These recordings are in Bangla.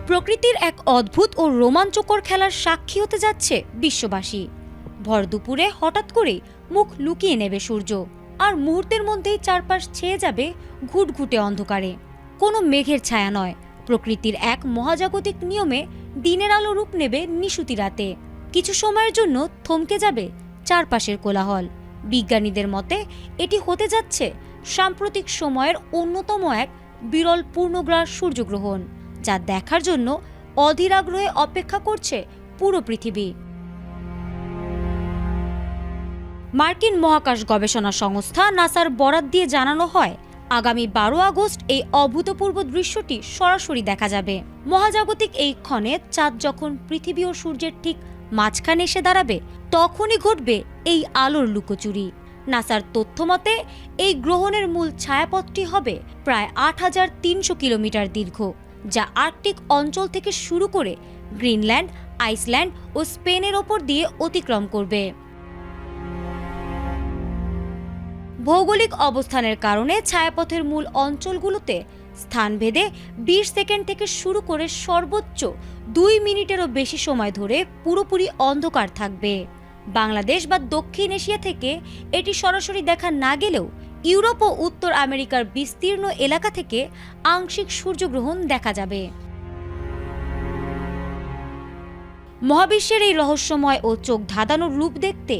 প্রকৃতির এক অদ্ভুত ও রোমাঞ্চকর খেলার সাক্ষী হতে যাচ্ছে বিশ্ববাসী। ভর দুপুরে হঠাৎ করে মুখ লুকিয়ে নেবে সূর্য, আর মুহূর্তের মধ্যেই চারপাশ ছেয়ে যাবে ঘুটঘুটে অন্ধকারে। কোনো মেঘের ছায়া নয়, প্রকৃতির এক মহাজাগতিক নিয়মে দিনের আলো রূপ নেবে নিশুতি রাতে। কিছু সময়ের জন্য থমকে যাবে চারপাশের কোলাহল। বিজ্ঞানীদের মতে এটি হতে যাচ্ছে সাম্প্রতিক সময়ের অন্যতম এক বিরল পূর্ণগ্রাস সূর্যগ্রহণ, যা দেখার জন্য অধীর আগ্রহে অপেক্ষা করছে পুরো পৃথিবী। মার্কিন মহাকাশ গবেষণা সংস্থা নাসার বরাত দিয়ে জানানো হয়, আগামী 12 আগস্ট এই অভূতপূর্ব দৃশ্যটি সরাসরি দেখা যাবে। মহাজাগতিক এই ক্ষণে চাঁদ যখন পৃথিবী ও সূর্যের ঠিক মাঝখানে এসে দাঁড়াবে, তখনই ঘটবে এই আলোর লুকোচুরি। নাসার তথ্য মতে এই গ্রহণের মূল ছায়াপথটি হবে প্রায় ৮৩০০ কিলোমিটার দীর্ঘ, যা আর্কটিক অঞ্চল থেকে শুরু করে গ্রিনল্যান্ড, আইসল্যান্ড ও স্পেনের ওপর দিয়ে অতিক্রম করবে। ভৌগোলিক অবস্থানের কারণে ছায়াপথের মূল অঞ্চলগুলোতে স্থানভেদে ২০ সেকেন্ড থেকে শুরু করে সর্বোচ্চ ২ মিনিটেরও বেশি সময় ধরে পুরোপুরি অন্ধকার থাকবে। বাংলাদেশ বা দক্ষিণ এশিয়া থেকে এটি সরাসরি দেখা না গেলেও ইউরোপ ও উত্তর আমেরিকার বিস্তীর্ণ এলাকা থেকে আংশিক সূর্যগ্রহণ দেখা যাবে। মহাবিশ্বের এই রহস্যময় ও চোখ ধাঁধানোর রূপ দেখতে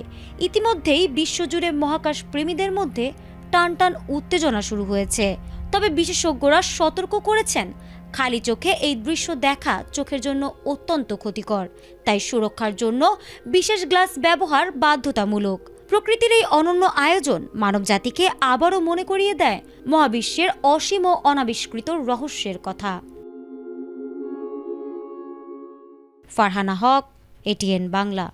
ইতিমধ্যেই বিশ্বজুড়ে মহাকাশ প্রেমীদের মধ্যে টানটান উত্তেজনা শুরু হয়েছে। তবে বিশেষজ্ঞরা সতর্ক করেছেন, খালি চোখে এই দৃশ্য দেখা চোখের জন্য অত্যন্ত ক্ষতিকর, তাই সুরক্ষার জন্য বিশেষ গ্লাস ব্যবহার বাধ্যতামূলক। প্রকৃতির এই অনন্য আয়োজন মানবজাতিকে আবারও মনে করিয়ে দেয় মহাবিশ্বের অসীম ও অনাবিষ্কৃত রহস্যের কথা। ফারহানা হক, এটিএন বাংলা।